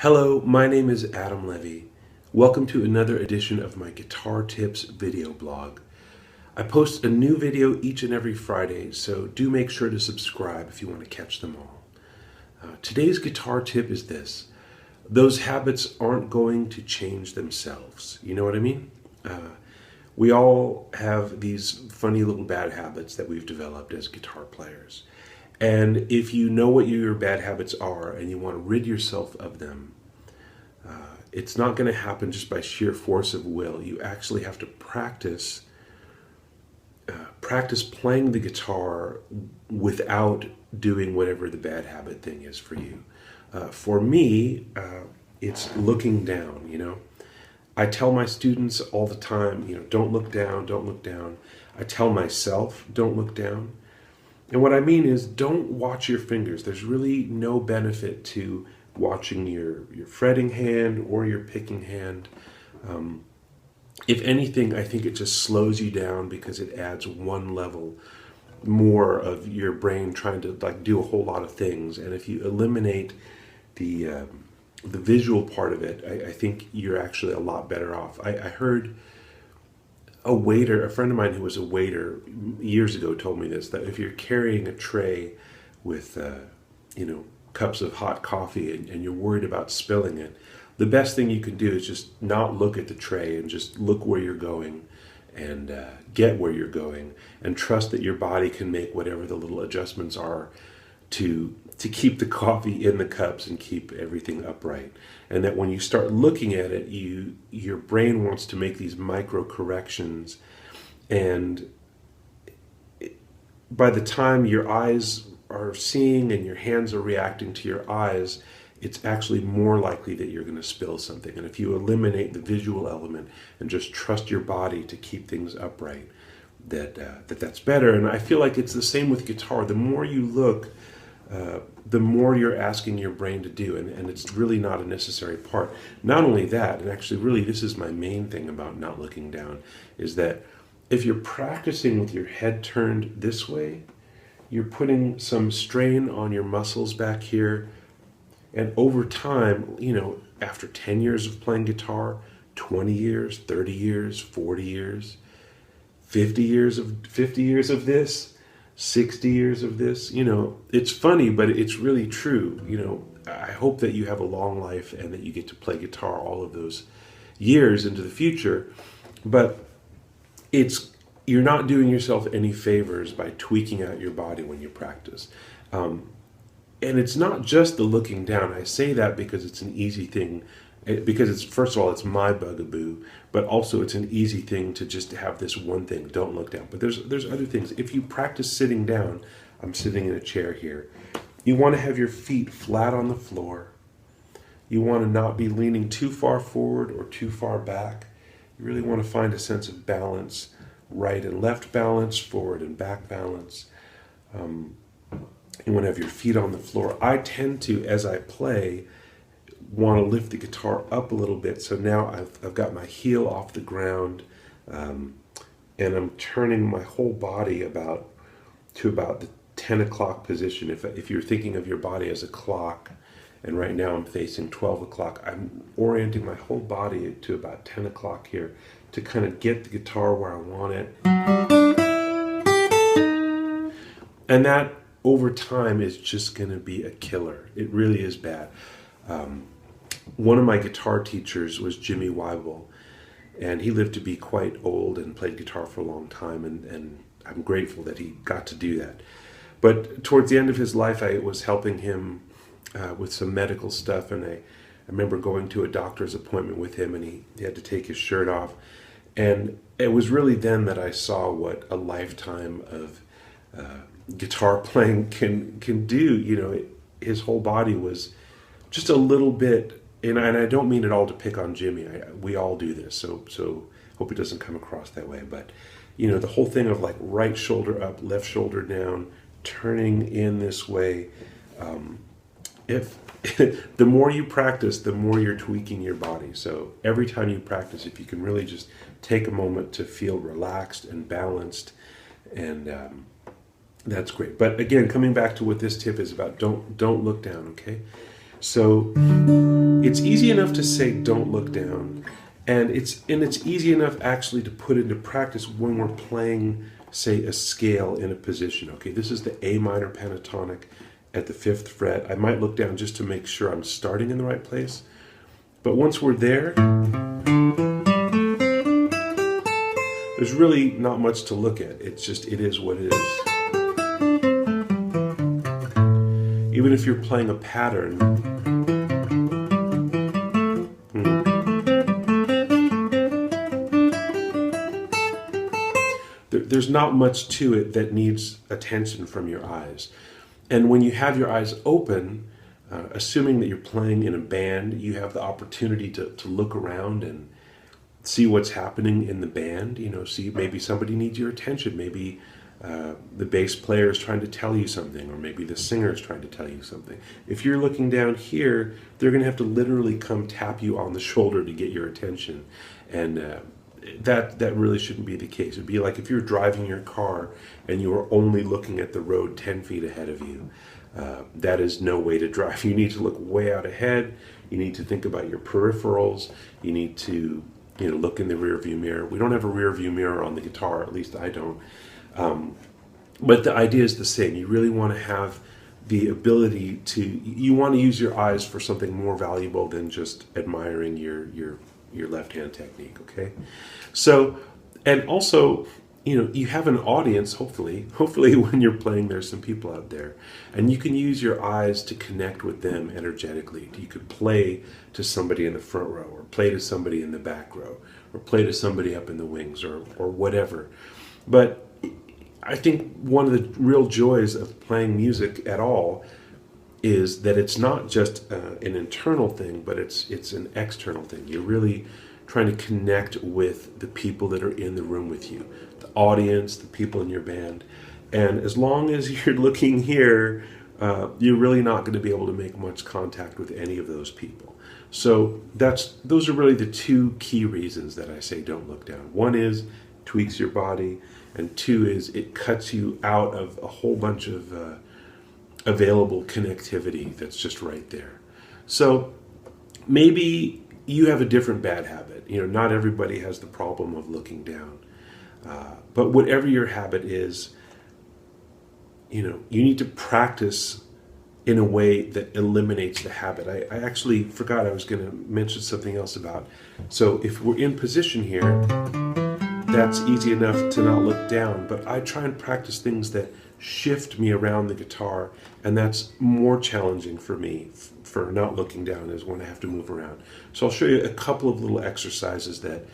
Hello, my name is Adam Levy. Welcome to another edition of my Guitar Tips video blog. I post a new video each and every Friday, so do make sure to subscribe if you want to catch them all. Today's guitar tip is this. Those habits aren't going to change themselves. You know what I mean? We all have these funny little bad habits that we've developed as guitar players. And if you know what your bad habits are and you want to rid yourself of them, it's not going to happen just by sheer force of will. You actually have to practice playing the guitar without doing whatever the bad habit thing is for you. For me, it's looking down, I tell my students all the time, don't look down, don't look down. I tell myself, don't look down. And what I mean is, don't watch your fingers. There's really no benefit to watching your fretting hand or your picking hand. If anything, I think it just slows you down because it adds one level more of your brain trying to do a whole lot of things. And if you eliminate the visual part of it, I think you're actually a lot better off. I heard a friend of mine who was a waiter years ago told me this, that if you're carrying a tray with, cups of hot coffee and you're worried about spilling it, the best thing you can do is just not look at the tray and just look where you're going and get where you're going and trust that your body can make whatever the little adjustments are to keep the coffee in the cups and keep everything upright. And that when you start looking at it, your brain wants to make these micro corrections, and by the time your eyes are seeing and your hands are reacting to your eyes, it's actually more likely that you're going to spill something. And if you eliminate the visual element and just trust your body to keep things upright, that's better. And I feel like it's the same with guitar. The more you look, the more you're asking your brain to do, and it's really not a necessary part. Not only that, and actually really this is my main thing about not looking down, is that if you're practicing with your head turned this way, you're putting some strain on your muscles back here. And over time, after 10 years of playing guitar, 20 years, 30 years, 40 years, 50 years of this, 60 years of this, it's funny, but it's really true. I hope that you have a long life and that you get to play guitar all of those years into the future. But you're not doing yourself any favors by tweaking out your body when you practice. And it's not just the looking down. I say that because it's an easy thing, because first of all, it's my bugaboo, but also it's an easy thing to just have this one thing, don't look down. But there's other things. If you practice sitting down, I'm sitting in a chair here, you want to have your feet flat on the floor. You want to not be leaning too far forward or too far back. You really want to find a sense of balance, right and left balance, forward and back balance. You want to have your feet on the floor. I tend to, as I play, want to lift the guitar up a little bit. So now I've got my heel off the ground, and I'm turning my whole body to about the 10 o'clock position. If you're thinking of your body as a clock, and right now I'm facing 12 o'clock, I'm orienting my whole body to about 10 o'clock here to kind of get the guitar where I want it. And that over time is just going to be a killer. It really is bad. One of my guitar teachers was Jimmy Weibel, and he lived to be quite old and played guitar for a long time, and I'm grateful that he got to do that. But towards the end of his life, I was helping him with some medical stuff, and I remember going to a doctor's appointment with him, and he had to take his shirt off. And it was really then that I saw what a lifetime of guitar playing can do. His whole body was just a little bit, and I don't mean it all to pick on Jimmy. We all do this, so hope it doesn't come across that way. But the whole thing of right shoulder up, left shoulder down, turning in this way. If the more you practice, the more you're tweaking your body. So every time you practice, if you can really just take a moment to feel relaxed and balanced, and that's great. But again, coming back to what this tip is about, don't look down, okay? So it's easy enough to say don't look down, and it's easy enough actually to put into practice when we're playing, say, a scale in a position. Okay, this is the A minor pentatonic at the 5th fret. I might look down just to make sure I'm starting in the right place. But once we're there, there's really not much to look at. It's just, it is what it is. Even if you're playing a pattern, there's not much to it that needs attention from your eyes. And when you have your eyes open, assuming that you're playing in a band, you have the opportunity to look around and see what's happening in the band. You know, see maybe somebody needs your attention. Maybe the bass player is trying to tell you something, or maybe the singer is trying to tell you something. If you're looking down here, they're going to have to literally come tap you on the shoulder to get your attention. And that really shouldn't be the case. It'd be like if you're driving your car and you are only looking at the road 10 feet ahead of you. That is no way to drive. You need to look way out ahead. You need to think about your peripherals. You need to, you know, look in the rear view mirror. We don't have a rear view mirror on the guitar, at least I don't. But the idea is the same. You really want to have the ability to, you want to use your eyes for something more valuable than just admiring your left hand technique, okay? So, and also, you know, you have an audience, hopefully when you're playing, there's some people out there, and you can use your eyes to connect with them energetically. You could play to somebody in the front row, or play to somebody in the back row, or play to somebody up in the wings, or whatever. But I think one of the real joys of playing music at all is that it's not just an internal thing, but it's an external thing. You're really trying to connect with the people that are in the room with you, the audience, the people in your band. And as long as you're looking here, you're really not going to be able to make much contact with any of those people. So those are really the two key reasons that I say don't look down. One is tweaks your body, and two is it cuts you out of a whole bunch of available connectivity that's just right there. So maybe you have a different bad habit. You know, not everybody has the problem of looking down. But whatever your habit is, you know, you need to practice in a way that eliminates the habit. I actually forgot I was going to mention something else about. So if we're in position here, that's easy enough to not look down, but I try and practice things that shift me around the guitar, and that's more challenging for me for not looking down, is when I have to move around. So I'll show you a couple of little exercises that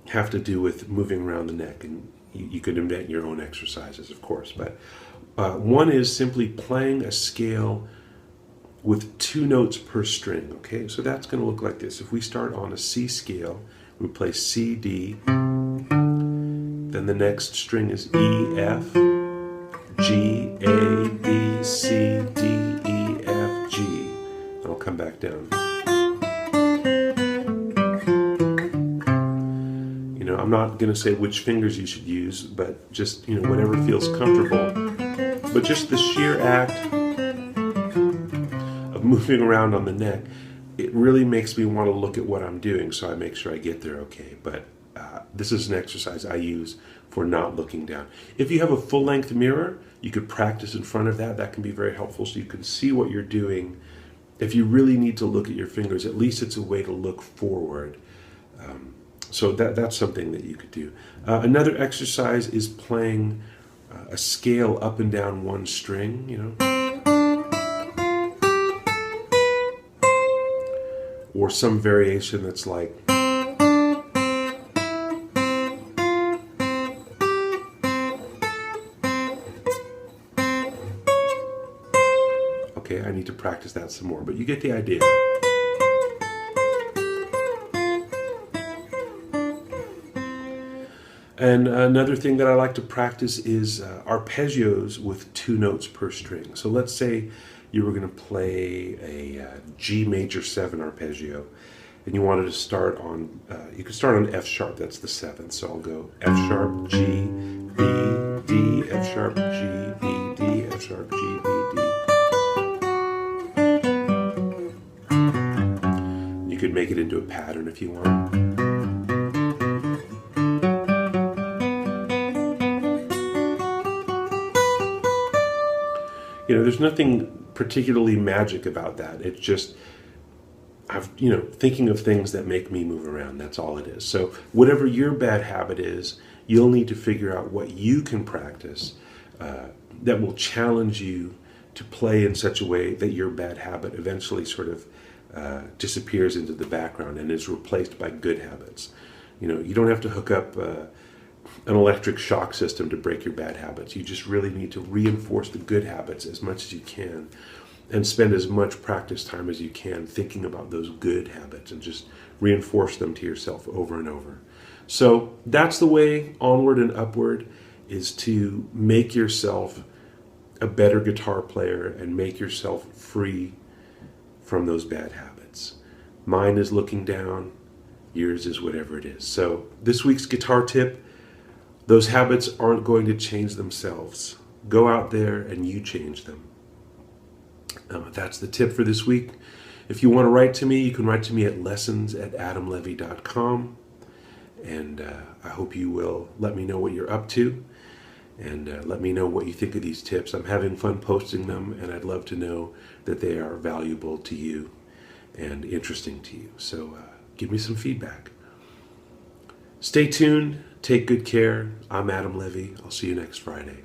have to do with moving around the neck, and you could invent your own exercises, of course, but one is simply playing a scale with 2 notes per string. Okay, so that's going to look like this. If we start on a C scale, we play C, D, then the next string is E, F, G, A, B, C, D, E, F, G. And I'll come back down. You know, I'm not going to say which fingers you should use, but just, you know, whatever feels comfortable. But just the sheer act of moving around on the neck, it really makes me want to look at what I'm doing, so I make sure I get there okay. But this is an exercise I use for not looking down. If you have a full-length mirror, you could practice in front of that. That can be very helpful, so you can see what you're doing. If you really need to look at your fingers, at least it's a way to look forward. So that's something that you could do. Another exercise is playing a scale up and down one string, you know. Or some variation that's like, okay, I need to practice that some more, but you get the idea. And another thing that I like to practice is arpeggios with 2 notes per string. So let's say you were going to play a G major 7 arpeggio, and you wanted to start on, you could start on F sharp, that's the 7th. So I'll go F sharp, G, B, D, F sharp, G, B, D, F sharp, G, B, D. You could make it into a pattern if you want. There's nothing particularly magic about that. It's just, thinking of things that make me move around. That's all it is. So whatever your bad habit is, you'll need to figure out what you can practice that will challenge you to play in such a way that your bad habit eventually sort of disappears into the background and is replaced by good habits. You don't have to hook up an electric shock system to break your bad habits. You just really need to reinforce the good habits as much as you can and spend as much practice time as you can thinking about those good habits and just reinforce them to yourself over and over. So that's the way onward and upward, is to make yourself a better guitar player and make yourself free from those bad habits. Mine is looking down, yours is whatever it is. So this week's guitar tip: those habits aren't going to change themselves. Go out there and you change them. That's the tip for this week. If you want to write to me, you can write to me at lessons@adamlevy.com. And I hope you will let me know what you're up to, and let me know what you think of these tips. I'm having fun posting them, and I'd love to know that they are valuable to you and interesting to you. So give me some feedback. Stay tuned. Take good care. I'm Adam Levy. I'll see you next Friday.